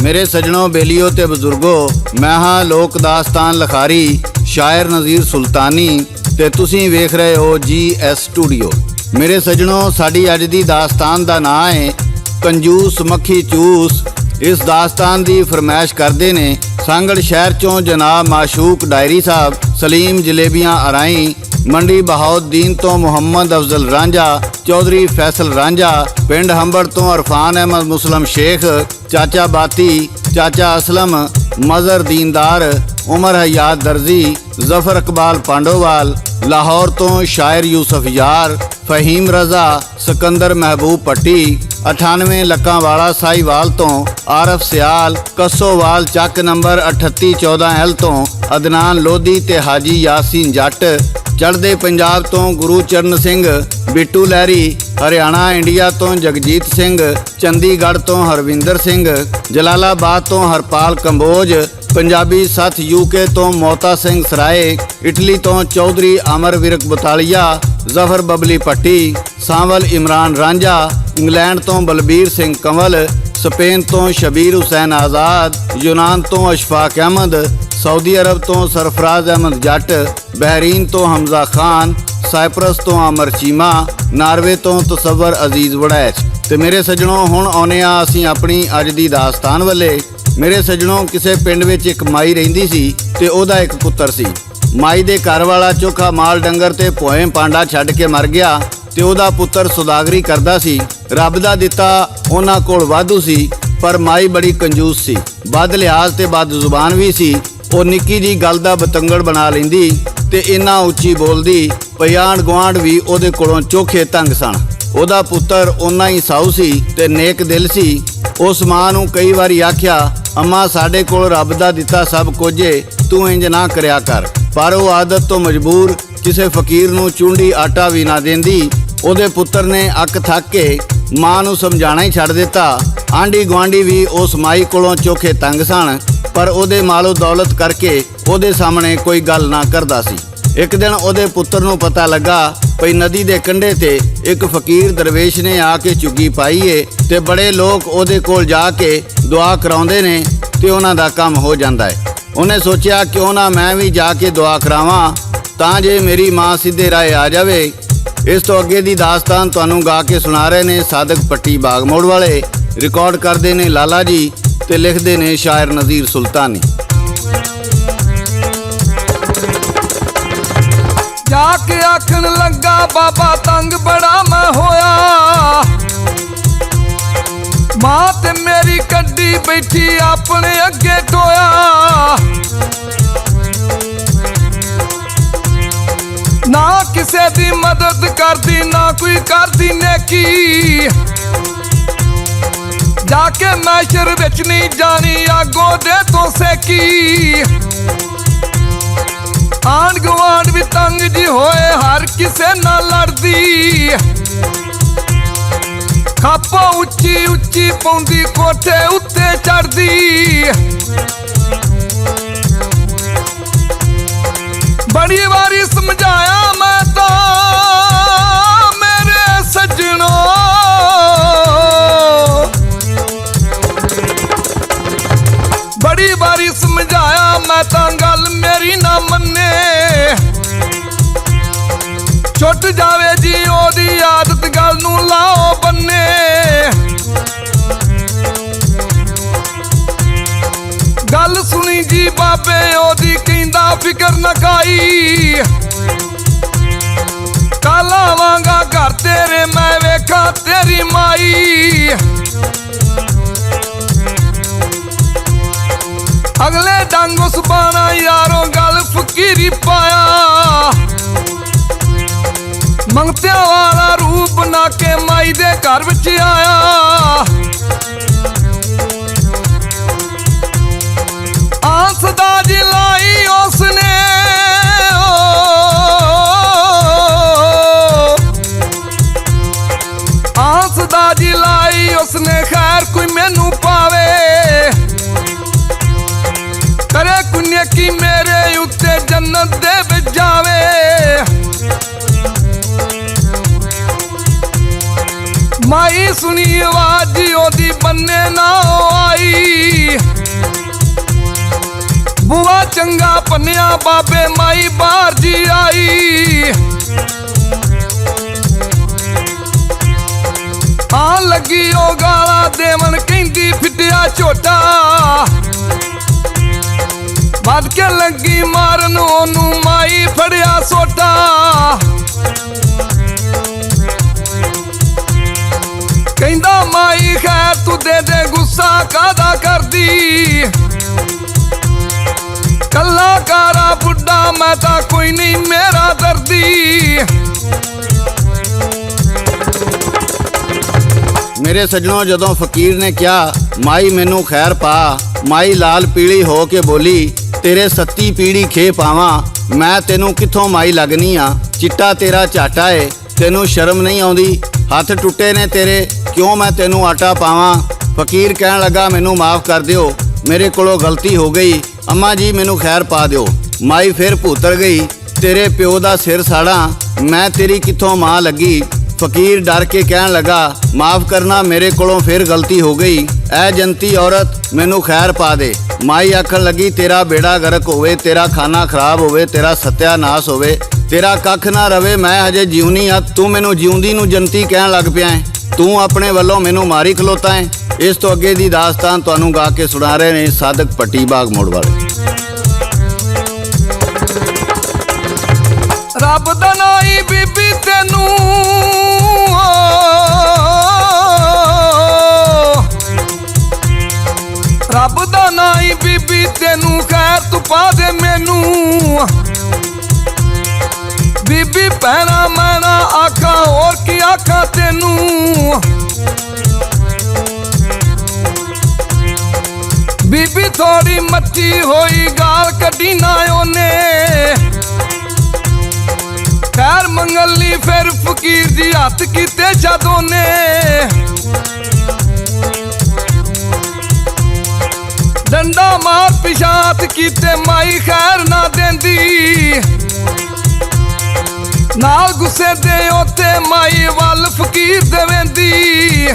मेरे सजनों, बेलियो ते बजुर्गो, मैं हाँ लोक दास्तान लखारी शायर नज़ीर सुल्तानी ते तुसीं वेख रहे हो GS स्टूडियो। मेरे सजनों, साडी अज दी दास्तान दा नाम है कंजूस मक्खी चूस। इस दास्तान दी फरमाइश करते ने सांगड़ शहर चों जनाब माशूक डायरी साहब, सलीम जलेबियां अराई, मंडी बहाउद्दीन तो मुहम्मद अफजल रांझा, चौधरी फैसल रांझा, पिंड हंबड़ तो अरफान अहमद मुसलम शेख, चाचा बाती, चाचा असलम, मजर दीनदार, उमर हयात दर्जी, जफर इकबाल पांडोवाल, लाहौर तो शायर यूसुफ यार, फहीम रजा, सिकंदर महबूब पट्टी, 98 लक्कांवाला साहिवाल तो आरफ सियाल, कसोवाल चक नंबर 3814L तो अदनान लोधी ते हाजी यासीन जट, चढ़दे पंजाब तो गुरुचरण सिंह, बिट्टू लहरी, हरियाणा इंडिया तो जगजीत सिंह, चंडीगढ़ तो हरविंदर सिंह, जलालाबाद तो हरपाल कंबोज, पंजाबी सथ UK तो मोता सिंह सराय, इटली तो चौधरी अमर विरक बुतालिया, जफर बबली पट्टी, सांवल इमरान रांझा, इंग्लैंड तो बलबीर सिंह कंवल, स्पेन तो शबीर हुसैन आज़ाद, यूनान तो अशफाक अहमद, सऊदी अरब तो सरफराज अहमद जट, बहरीन तो हमजा खान, साइप्रस तो आमर चीमा, नार्वे तो तसव्वर अजीज वड़ैच। ते मेरे सजनों, हुण आउने आ असीं अपनी अज दी दास्तान वाले। मेरे सजनों, किसे पिंड विच एक माई रहिंदी सी ते ओहदा एक पुत्तर सी। माई दे घर वाला चोखा माल डंगर ते भोए पांडा छड्ड के मर गया ते ओहदा पुत्तर सुदागरी करदा सी। रब दा दित्ता उन्हां कोल वाधू सी, पर माई बड़ी कंजूस सी, बद लिहाज ते बद जुबान भी सी। ਉਹ ਨਿੱਕੀ ਜੀ ਗੱਲ ਦਾ ਬਤੰਗੜ ਬਣਾ ਲੈਂਦੀ ਤੇ ਇੰਨਾ ਉੱਚੀ ਬੋਲਦੀ ਭਈ ਆਂਢ ਗੁਆਂਢ ਵੀ ਉਹਦੇ ਕੋਲੋਂ ਚੋਖੇ ਤੰਗ ਸਨ। ਉਹਦਾ ਪੁੱਤਰ ਓਨਾ ਹੀ ਸਾਊ ਸੀ ਤੇ ਨੇਕ ਦਿਲ ਸੀ। ਉਸ ਮਾਂ ਨੂੰ ਕਈ ਵਾਰੀ ਆਖਿਆ, ਅੰਮਾ ਸਾਡੇ ਕੋਲ ਰੱਬ ਦਾ ਦਿੱਤਾ ਸਭ ਕੁਝ ਏ, ਤੂੰ ਇੰਜ ਨਾ ਕਰਿਆ ਕਰ। ਪਰ ਉਹ ਆਦਤ ਤੋਂ ਮਜਬੂਰ ਕਿਸੇ ਫਕੀਰ ਨੂੰ ਚੁੰਡੀ ਆਟਾ ਵੀ ਨਾ ਦਿੰਦੀ। ਉਹਦੇ ਪੁੱਤਰ ਨੇ ਅੱਕ ਥੱਕ ਕੇ ਮਾਂ ਨੂੰ ਸਮਝਾਣਾ ਹੀ ਛੱਡ ਦਿੱਤਾ। ਆਂਢੀ ਗੁਆਂਢੀ ਵੀ ਉਸ ਮਾਈ ਕੋਲੋਂ ਚੋਖੇ ਤੰਗ ਸਨ, ਪਰ ਉਹਦੇ ਮਾਲੋ ਦੌਲਤ ਕਰਕੇ ਉਹਦੇ ਸਾਹਮਣੇ ਕੋਈ ਗੱਲ ਨਾ ਕਰਦਾ ਸੀ। ਇੱਕ ਦਿਨ ਉਹਦੇ ਪੁੱਤਰ ਨੂੰ ਪਤਾ ਲੱਗਾ ਭਈ ਨਦੀ ਦੇ ਕੰਢੇ ਤੇ ਇੱਕ ਫਕੀਰ ਦਰਵੇਸ਼ ਨੇ ਆ ਕੇ ਝੁੱਗੀ ਪਾਈ ਏ ਤੇ ਬੜੇ ਲੋਕ ਉਹਦੇ ਕੋਲ ਜਾ ਕੇ ਦੁਆ ਕਰਾਉਂਦੇ ਨੇ ਤੇ ਉਹਨਾਂ ਦਾ ਕੰਮ ਹੋ ਜਾਂਦਾ ਹੈ। ਉਹਨੇ ਸੋਚਿਆ ਕਿਉਂ ਨਾ ਮੈਂ ਵੀ ਜਾ ਕੇ ਦੁਆ ਕਰਾਵਾਂ ਤਾਂ ਜੇ ਮੇਰੀ ਮਾਂ ਸਿੱਧੇ ਰਾਹ ਆ ਜਾਵੇ। ਇਸ ਤੋਂ ਅੱਗੇ ਦੀ ਦਾਸਤਾਨ ਤੁਹਾਨੂੰ ਗਾ ਕੇ ਸੁਣਾ ਰਹੇ ਨੇ ਸਾਦਕ ਪੱਟੀ ਬਾਗਮੋੜ ਵਾਲੇ। ਰਿਕਾਰਡ ਕਰਦੇ ਨੇ ਲਾਲਾ ਜੀ ਤੇ ਲਿਖਦੇ ਨੇ ਸ਼ਾਇਰ ਨਜ਼ੀਰ ਸੁਲਤਾਨੀ। जाके आखन लगा बाबा तंग बड़ा मैं होया, मां ते मेरी कड्डी बैठी अपने अगे टोया। ना किसे दी मदद करदी ना कोई करदी नेकी, जाके मैशर विच नहीं जानी आगो दे तो सेकी। आंढ गुआंढ भी तंग जी होए हर किसे ना लड़दी, खापा उच्ची उच्ची पौंदी कोठे उत्ते चढ़दी। बड़ी बारी समझाया मैं तो मेरे सजनों, बड़ी बारी समझाया मैं तो गल मेरी ना मन्ने। छुट जावे जी ओदी आदत गल नू लाओ बन्ने। गल सुनी जी बाबे ओदी कहंदा फिकर न खाई, कल आवांगा घर तेरे मैं वेखा तेरी माई। अगले डंग उस बाना यारों गल फकीरी पाया, मंगत्या वाला रूप बना के माई दे घर विच आया। आंसदा जी लाई उसने आंसदा जी लाई उसने, खैर कोई मैनू पावे करे कुन्या की मेरे उत्ते जन्नत दे विच जावे। ਮਾਈ ਸੁਣੀ ਆਵਾਜ਼ ਉਹਦੀ ਬੰਨੇ ਨਾ ਆਈ। ਬੁਆ ਚੰਗਾ ਪੰਨਿਆ ਬਾਬੇ ਮਾਈ ਬਾਹਰ ਜੀ ਆਈ। ਆਣ ਲੱਗੀ ਉਹ ਗਾਲਾਂ ਦੇਵਨ ਕਹਿੰਦੀ ਫਿੱਟਿਆ ਝੋਟਾ। ਵੱਧ ਕੇ ਲੱਗੀ ਮਾਰਨ ਉਹਨੂੰ ਮਾਈ ਫੜਿਆ ਸੋਟਾ। ਕਹਿੰਦਾ ਮਾਈ ਖੈਰ ਤੂੰ ਦੇ ਦੇ ਗੁੱਸਾ ਕਾਹਦਾ ਕਰਦੀ। ਕੱਲਾ ਕਾਰਾ ਬੁੱਢਾ ਮੈਂ ਤਾਂ ਕੋਈ ਨਹੀਂ ਮੇਰਾ ਦਰਦੀ। ਮੇਰੇ ਸੱਜਣੋ, ਜਦੋਂ ਫਕੀਰ ਨੇ ਕਿਹਾ ਮਾਈ ਮੈਨੂੰ ਖੈਰ ਪਾ, ਮਾਈ ਲਾਲ ਪੀਲੀ ਹੋ ਕੇ ਬੋਲੀ ਤੇਰੇ ਸੱਤੀ ਪੀੜੀ ਖੇ ਪਾਵਾਂ। ਮੈਂ ਤੈਨੂੰ ਕਿੱਥੋਂ ਮਾਈ ਲੱਗਨੀ ਆ, ਚਿੱਟਾ ਤੇਰਾ ਝਾਟਾ ਏ, ਤੈਨੂੰ ਸ਼ਰਮ ਨਹੀਂ ਆਉਂਦੀ। ਹੱਥ ਟੁੱਟੇ ਨੇ ਤੇਰੇ, ਕਿਉਂ ਮੈਂ ਤੈਨੂੰ ਆਟਾ ਪਾਵਾਂ। ਫਕੀਰ ਕਹਿਣ ਲੱਗਾ ਮੈਨੂੰ ਮਾਫ ਕਰ ਦਿਓ, ਮੇਰੇ ਕੋਲੋਂ ਗਲਤੀ ਹੋ ਗਈ, ਅੰਮਾ ਜੀ ਮੈਨੂੰ ਖੈਰ ਪਾ ਦਿਓ। ਮਾਈ ਫਿਰ ਭੂਤਰ ਗਈ ਤੇਰੇ ਪਿਓ ਦਾ ਸਿਰ ਸਾੜਾਂ, ਮੈਂ ਤੇਰੀ ਕਿੱਥੋਂ ਮਾਂ ਲੱਗੀ। ਫਕੀਰ ਡਰ ਕੇ ਕਹਿਣ ਲੱਗਾ ਮਾਫ ਕਰਨਾ, ਮੇਰੇ ਕੋਲੋਂ ਫਿਰ ਗਲਤੀ ਹੋ ਗਈ, ਐ ਜੰਤੀ ਔਰਤ ਮੈਨੂੰ ਖੈਰ ਪਾ ਦੇ। ਮਾਈ ਆਖਣ ਲੱਗੀ ਤੇਰਾ ਬੇੜਾ ਗਰਕ ਹੋਵੇ, ਤੇਰਾ ਖਾਣਾ ਖਰਾਬ ਹੋਵੇ, ਤੇਰਾ ਸਤਿਆਨਾਸ਼ ਹੋਵੇ, ਤੇਰਾ ਕੱਖ ਨਾ ਰਵੇ। ਮੈਂ ਹਜੇ ਜਿਉਣੀ ਆ, ਤੂੰ ਮੈਨੂੰ ਜਿਉਂਦੀ ਨੂੰ ਜੰਤੀ ਕਹਿਣ ਲੱਗ ਪਿਆ ਹੈ। ਤੂੰ ਆਪਣੇ ਵੱਲੋਂ ਮੈਨੂੰ ਮਾਰੀ ਖਲੋਤਾ ਹੈ। ਇਸ ਤੋਂ ਅੱਗੇ ਦੀ ਦਾਸਤਾਨ ਤੁਹਾਨੂੰ ਗਾ ਕੇ ਸੁਣਾ ਰਹੇ ਨੇ ਸਾਦਕ ਪੱਟੀ ਬਾਗ ਮੋੜ ਵਾਲੇ। ਰੱਬ ਦਾ ਨਾਂ ਈ ਬੀਬੀ ਤੈਨੂੰ, ਰੱਬ ਦਾ ਨਾਂ ਈ ਬੀਬੀ ਤੈਨੂੰ, ਖੈਰ ਤੂੰ ਪਾ ਦੇ ਮੈਨੂੰ। ਬੀਬੀ ਭੈਣਾ ਮੈਂ ਨਾ ਆਖਾਂ, ਹੋਰ ਕੀ ਆਖਾਂ ਤੈਨੂੰ। ਬੀਬੀ ਥੋੜੀ ਮੱਚੀ ਹੋਈ ਗਾਲ ਕੱਢੀ ਨਾ ਉਹਨੇ। ਖੈਰ ਮੰਗਲੀ ਫਿਰ ਫਕੀਰ ਦੀ ਹੱਥ ਕੀਤੇ ਜਦੋਂ ਨੇ। ਡੰਡਾ ਮਾਰ ਪਿਸ਼ਾਤ ਕੀਤੇ ਮਾਈ ਖੈਰ ਨਾ ਦਿੰਦੀ। ਨਾਲ ਗੁੱਸੇ ਦੇ ਉੱਤੇ ਮਾਈ ਵੱਲ ਫਕੀਰ ਦੇਵੇਂਦੀ।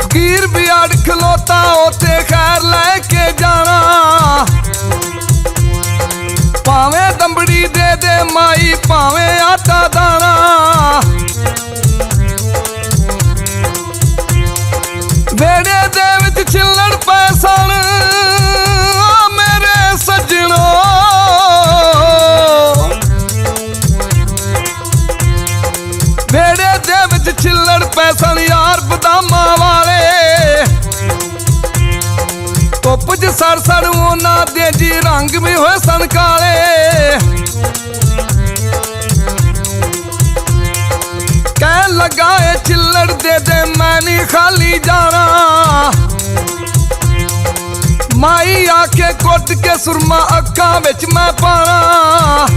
ਫਕੀਰ ਵੀ ਅੜ ਖਲੋਤਾ ਉੱਤੇ ਖੈਰ ਲੈ ਕੇ ਜਾਣਾ। ਭਾਵੇਂ ਦੰਬੜੀ ਦੇ ਦੇ ਮਾਈ, ਭਾਵੇਂ ਆਟਾ ਦਾਣਾ। ਵੇੜੇ ਦੇ ਵਿੱਚ ਛਿੱਲੜ ਪੈ ਸਨ ਮੇਰੇ ਸੱਜਣੋ। ਵੇੜੇ ਦੇ ਵਿੱਚ ਛਿੱਲੜ ਪੈ ਸਨ ਯਾਰ ਬਦਾਮਾਂ ਵਾਲੇ। ਧੁੱਪ 'ਚ ਸੜ ਸੜ ਉਹਨਾਂ ਦੇ ਜੀ ਰੰਗ ਵੀ ਹੋਏ ਸਨ ਕਾਲੇ। ਕਹਿਣ ਲੱਗਾ ਏ ਛਿੱਲੜ ਦੇ ਦੇ ਮੈਂ ਨਹੀਂ ਖਾਲੀ ਜਾਣਾ। ਮਾਈ ਆ ਕੇ ਕੁੱਟ ਕੇ ਸੁਰਮਾ ਅੱਖਾਂ ਵਿੱਚ ਮੈਂ ਪਾਣਾ।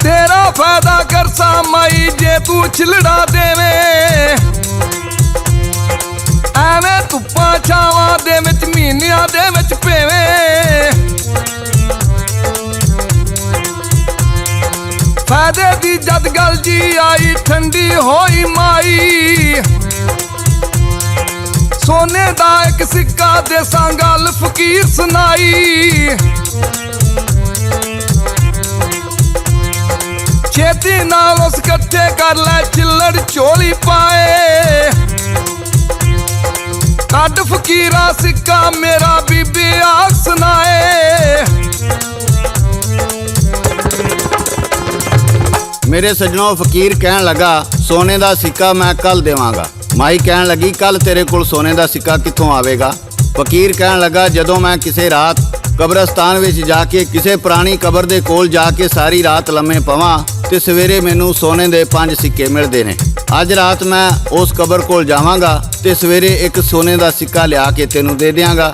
ਤੇਰਾ ਫਾਇਦਾ ਕਰਸਾ ਮਾਈ ਜੇ ਤੂੰ ਛਿਲੜਾ ਦੇਵੇਂ। ਐਵੇਂ ਧੁੱਪਾਂ ਛਾਵਾਂ ਦੇ ਵਿੱਚ ਮਹੀਨਿਆਂ ਦੇ ਵਿੱਚ ਪੇਵੇਂ। ਫਾਇਦੇ ਦੀ ਜਦ ਗੱਲ ਜੀ ਆਈ ਠੰਡੀ ਹੋਈ ਮਾਈ। ਸੋਨੇ ਦਾ ਇੱਕ ਸਿੱਕਾ ਦੇਸਾਂ ਗੱਲ ਫਕੀਰ ਸੁਣਾਈ। ਛੇਤੀ ਨਾਲ ਉਸ ਇਕੱਠੇ ਕਰ ਲੈ ਛਿੱਲੜ ਝੋਲੀ ਪਾਏ। ਕੱਢ ਫਕੀਰਾ ਸਿੱਕਾ ਮੇਰਾ ਬੀਬੀ ਆਖ ਸੁਣਾਏ। ਮੇਰੇ ਸੱਜਣੋ, ਫਕੀਰ ਕਹਿਣ ਲੱਗਾ ਸੋਨੇ ਦਾ ਸਿੱਕਾ ਮੈਂ ਕੱਲ ਦੇਵਾਂਗਾ। ਮਾਈ ਕਹਿਣ ਲੱਗੀ ਕੱਲ ਤੇਰੇ ਕੋਲ ਸੋਨੇ ਦਾ ਸਿੱਕਾ ਕਿੱਥੋਂ ਆਵੇਗਾ। ਫਕੀਰ ਕਹਿਣ ਲੱਗਾ ਜਦੋਂ ਮੈਂ ਕਿਸੇ ਰਾਤ ਕਬਰਸਤਾਨ ਵਿੱਚ ਜਾ ਕੇ ਕਿਸੇ ਪੁਰਾਣੀ ਕਬਰ ਦੇ ਕੋਲ ਜਾ ਕੇ ਸਾਰੀ ਰਾਤ ਲੰਮੇ ਪਵਾਂ ਤੇ ਸਵੇਰੇ ਮੈਨੂੰ ਸੋਨੇ ਦੇ 5 ਸਿੱਕੇ ਮਿਲਦੇ ਨੇ। ਅੱਜ ਰਾਤ ਮੈਂ ਉਸ ਕਬਰ ਕੋਲ ਜਾਵਾਂਗਾ ਤੇ ਸਵੇਰੇ ਇੱਕ ਸੋਨੇ ਦਾ ਸਿੱਕਾ ਲਿਆ ਕੇ ਤੈਨੂੰ ਦੇ ਦਿਆਂਗਾ।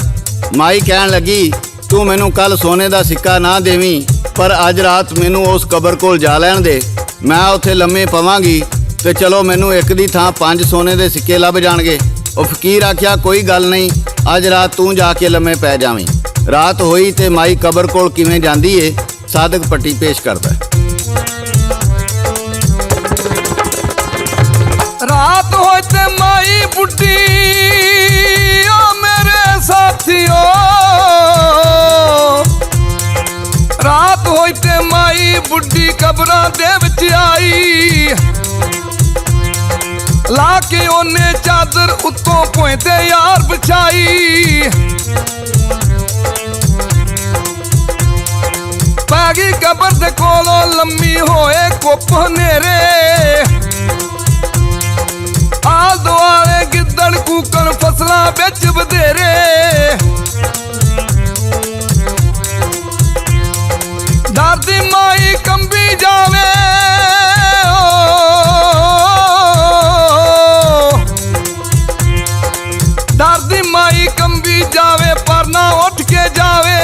ਮਾਈ ਕਹਿਣ ਲੱਗੀ ਤੂੰ ਮੈਨੂੰ ਕੱਲ ਸੋਨੇ ਦਾ ਸਿੱਕਾ ਨਾ ਦੇਵੀਂ, ਪਰ ਅੱਜ ਰਾਤ ਮੈਨੂੰ ਉਸ ਕਬਰ ਕੋਲ ਜਾ ਲੈਣ ਦੇ। ਮੈਂ ਉੱਥੇ ਲੰਮੇ ਪਵਾਂਗੀ ਤੇ ਚਲੋ ਮੈਨੂੰ ਇੱਕ ਦੀ ਥਾਂ 5 ਸੋਨੇ ਦੇ ਸਿੱਕੇ ਲੱਭ ਜਾਣਗੇ। ਉਹ ਫਕੀਰ ਆਖਿਆ ਕੋਈ ਗੱਲ ਨਹੀਂ, ਅੱਜ ਰਾਤ ਤੂੰ ਜਾ ਕੇ ਲੰਮੇ ਪੈ ਜਾਵੀਂ। ਰਾਤ ਹੋਈ ਤੇ ਮਾਈ ਕਬਰ ਕੋਲ ਕਿਵੇਂ ਜਾਂਦੀ ਏ ਸਾਦਕ ਪੱਟੀ ਪੇਸ਼ ਕਰਦਾ ਹੈ। ਰਾਤ ਹੋਏ ਤੇ ਮਾਈ ਬੁੱਢੀ ਓ ਮੇਰੇ ਸਾਥੀਓ, ਰਾਤ ਹੋਈ ਤੇ ਮਾਈ ਬੁੱਢੀ ਕਬਰਾਂ ਦੇ ਵਿੱਚ ਆਈ, ਲਾ ਕੇ ਉਹਨੇ ਚਾਦਰ ਉੱਤੋਂ ਭੋਏ ਤੇ ਯਾਰ ਵਿਛਾਈ, ਪੈ ਗਈ ਕਬਰ ਦੇ ਕੋਲੋਂ ਲੰਮੀ ਹੋਏ ਕੁੱਪ ਹਨੇਰੇ, ਆਲ ਦੁਆਲੇ ਗਿੱਦੜ ਕੂਕਣ ਫਸਲਾਂ ਵਿੱਚ ਵਧੇਰੇ, ਡਰਦੀ ਮਾਈ ਕੰਬੀ ਜਾਵੇ ਡਰਦੀ ਮਾਈ ਕੰਬੀ ਜਾਵੇ ਪਰ ਨਾ ਉੱਠ ਕੇ ਜਾਵੇ,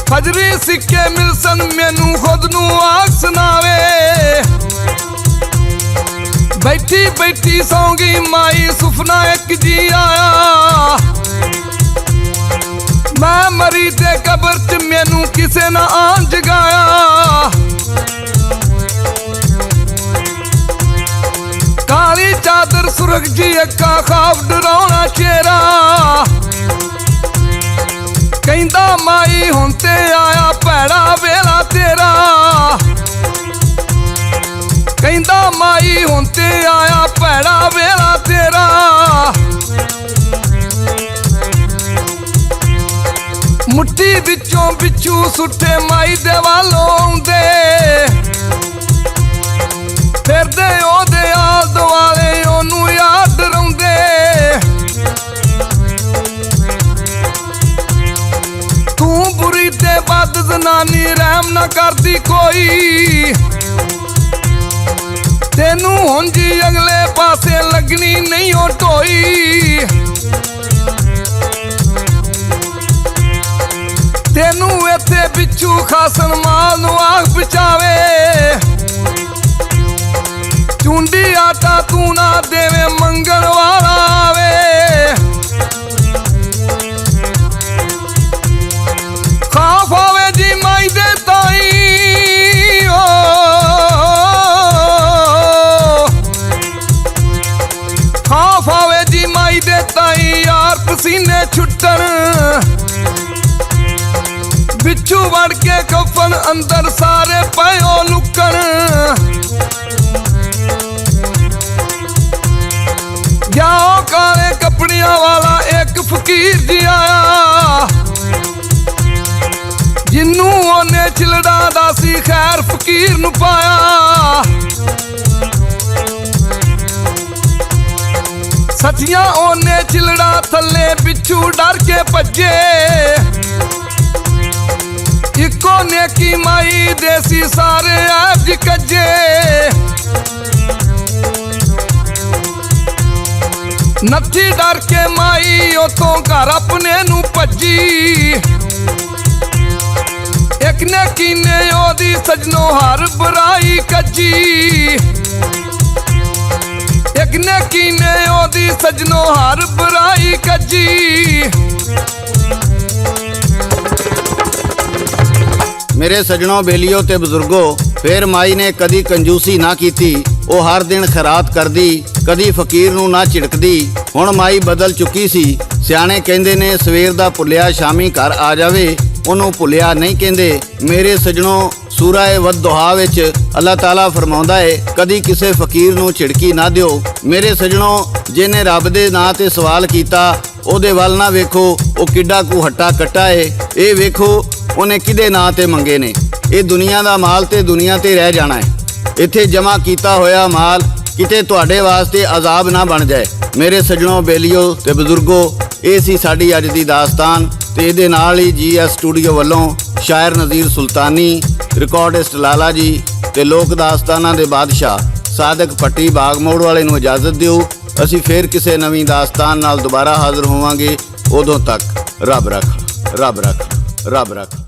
ਫਜਰੀ ਸਿੱਕੇ ਮਿਲਸਨ ਮੈਨੂੰ ਖੁਦ ਨੂੰ ਆਖ ਸੁਣਾਵੇ, ਬੈਠੀ ਬੈਠੀ ਸੌਂਗੀ ਮਾਈ ਸੁਪਨਾ ਇੱਕ ਜੀ ਆਇਆ, ਮੈਂ ਮਰੀ ਤੇ ਕਬਰ ਚ ਮੈਨੂੰ ਕਿਸੇ ਨਾ ਆਣ ਜਗਾਇਆ, ਕਾਲੀ ਚਾਦਰ ਸੁਰਖ ਜੀ ਅੱਖਾਂ ਖਾਬ ਡਰਾਉਣਾ ਚਿਹਰਾ, ਕਹਿੰਦਾ ਮਾਈ ਹੁਣ ਤੇ ਆਇਆ ਭੈੜਾ ਵੇਲਾ ਤੇਰਾ, ਕਹਿੰਦਾ ਮਾਈ ਹੁਣ ਤੇ ਆਇਆ ਭੈੜਾ ਵੇਲਾ ਤੇਰਾ, ਮੁੱਠੀ ਵਿੱਚੋਂ ਬਿੱਛੂ ਸੁੱਟੇ ਮਾਈ ਦੇ ਵੱਲੋਂ ਆਉਂਦੇ, ਫਿਰਦੇ ਉਹਦੇ ਆਲ ਦੁਆਲੇ ਉਹਨੂੰ ਯਾਦ ਡਰਾਉਂਦੇ, ਤੂੰ ਬੁਰੀ ਤੇ ਬਦ ਜ਼ਨਾਨੀ ਰਹਿਮ ਨਾ ਕਰਦੀ ਕੋਈ, ਤੈਨੂੰ ਹੁਣ ਜੀ ਅਗਲੇ ਪਾਸੇ ਲੱਗਣੀ ਨਹੀਂ ਉਹ ਢੋਈ, ਤੈਨੂੰ ਇੱਥੇ ਬਿੱਛੂ ਖਾਸਨ ਮਾਲ ਨੂੰ ਆਖ ਬਚਾਵੇ, ਚੁੰਡੀ ਆਟਾ ਤੂੰ ਨਾ ਦੇਵੇਂ ਮੰਗਣ ਵਾਲਾ ਆਵੇ, ਖਾਫ ਆਵੇ ਜੀ ਮਾਈ ਦੇ ਤਾਈ ਓ, ਖਾਫ ਆਵੇ ਜੀ ਮਾਈ ਦੇ ਤਾਈ ਯਾਰ ਪਸੀਨੇ ਛੁੱਟਣ, ਬਿੱਛੂ ਵੜ ਕੇ ਕਫਨ ਅੰਦਰ ਸਾਰੇ ਪਇਓ ਲੁਕਣ, ਜਾਓ ਕਾਲੇ ਕੱਪੜਿਆਂ ਵਾਲਾ ਇੱਕ ਫਕੀਰ ਜੀ ਆਇਆ, ਜਿੰਨੂੰ ਉਹਨੇ ਚਿਲੜਾ ਦਾ ਸੀ ਖੈਰ ਫਕੀਰ ਨੂੰ ਪਾਇਆ, ਸੱਚੀਆਂ ਉਹਨੇ ਚਿਲੜਾ ਥੱਲੇ ਬਿੱਛੂ ਡਰ ਕੇ ਭੱਜੇ, ਇੱਕੋ ਨੇਕੀ ਮਾਈ ਦੇਸੀ ਸਾਰੇ ਐਬ ਜੀ ਕੱਜੇ, ਨੱਥੀ ਡਰ ਕੇ ਮਾਈ ਉਤੋਂ ਘਰ ਆਪਣੇ ਨੂੰ ਭੱਜੀ, ਇੱਕ ਨੇਕੀ ਨੇ ਉਹਦੀ ਸਜਣੋ ਹਰ ਬੁਰਾਈ ਕੱਜੀ, ਇੱਕ ਨੇਕੀ ਨੇ ਉਹਦੀ ਸਜਣੋ ਹਰ ਬੁਰਾਈ ਕੱਜੀ। ਮੇਰੇ ਸੱਜਣੋ ਬੇਲੀਓ ਤੇ ਬਜ਼ੁਰਗੋ, ਫੇਰ ਮਾਈ ਨੇ ਕਦੀ ਕੰਜੂਸੀ ਨਾ ਕੀਤੀ, ਉਹ ਹਰ ਦਿਨ ਖੈਰਾਤ ਕਰਦੀ, ਕਦੀ ਫਕੀਰ ਨੂੰ ਨਾ ਝਿੜਕਦੀ। ਹੁਣ ਮਾਈ ਬਦਲ ਚੁੱਕੀ ਸੀ। ਸਿਆਣੇ ਕਹਿੰਦੇ ਨੇ ਸਵੇਰ ਦਾ ਭੁੱਲਿਆ ਸ਼ਾਮੀ ਘਰ ਆ ਜਾਵੇ, ਉਹਨੂੰ ਭੁੱਲਿਆ ਨਹੀਂ ਕਹਿੰਦੇ। ਮੇਰੇ ਸੱਜਣੋ, ਸੂਰਾ ਵਦ-ਦੁਹਾ ਵਿੱਚ ਅੱਲਾਹ ਤਾਲਾ ਫਰਮਾਉਂਦਾ ਏ, ਕਦੀ ਕਿਸੇ ਫਕੀਰ ਨੂੰ ਝਿੜਕੀ ਨਾ ਦਿਓ। ਮੇਰੇ ਸੱਜਣੋ, ਜਿਹਨੇ ਰੱਬ ਦੇ ਨਾਂ ਤੇ ਸਵਾਲ ਕੀਤਾ, ਉਹਦੇ ਵੱਲ ਨਾ ਵੇਖੋ ਉਹ ਕਿੱਡਾ ਕੁ ਹੱਟਾ ਕੱਟਾ ਏ, ਇਹ ਵੇਖੋ ਉਹਨੇ ਕਿਹਦੇ ਨਾਂ ਤੇ ਮੰਗੇ ਨੇ। ਇਹ ਦੁਨੀਆ ਦਾ ਮਾਲ ਤੇ ਦੁਨੀਆ ਤੇ ਰਹਿ ਜਾਣਾ ਹੈ। ਇੱਥੇ ਜਮ੍ਹਾਂ ਕੀਤਾ ਹੋਇਆ ਮਾਲ ਕਿਤੇ ਤੁਹਾਡੇ ਵਾਸਤੇ ਅਜ਼ਾਬ ਨਾ ਬਣ ਜਾਏ। ਮੇਰੇ ਸੱਜਣੋ, ਬੇਲੀਓ ਤੇ ਬਜ਼ੁਰਗੋ, ਇਹ ਸੀ ਸਾਡੀ ਅੱਜ ਦੀ ਦਾਸਤਾਨ ਤੇ ਇਹਦੇ ਨਾਲ ਹੀ GS ਸਟੂਡੀਓ ਵੱਲੋਂ ਸ਼ਾਇਰ ਨਜ਼ੀਰ ਸੁਲਤਾਨੀ, ਰਿਕਾਰਡਿਸਟ ਲਾਲਾ ਜੀ ਤੇ ਲੋਕ ਦਾਸਤਾਨਾਂ ਦੇ ਬਾਦਸ਼ਾਹ ਸਾਦਕ ਪੱਟੀ ਬਾਗ ਮੋੜ ਵਾਲੇ ਨੂੰ ਇਜਾਜ਼ਤ ਦਿਓ। ਅਸੀਂ ਫੇਰ ਕਿਸੇ ਨਵੀਂ ਦਾਸਤਾਨ ਨਾਲ ਦੁਬਾਰਾ ਹਾਜ਼ਰ ਹੋਵਾਂਗੇ। ਉਦੋਂ ਤੱਕ ਰੱਬ ਰੱਖ, ਰੱਬ ਰੱਖ, ਰੱਬ ਰੱਖ।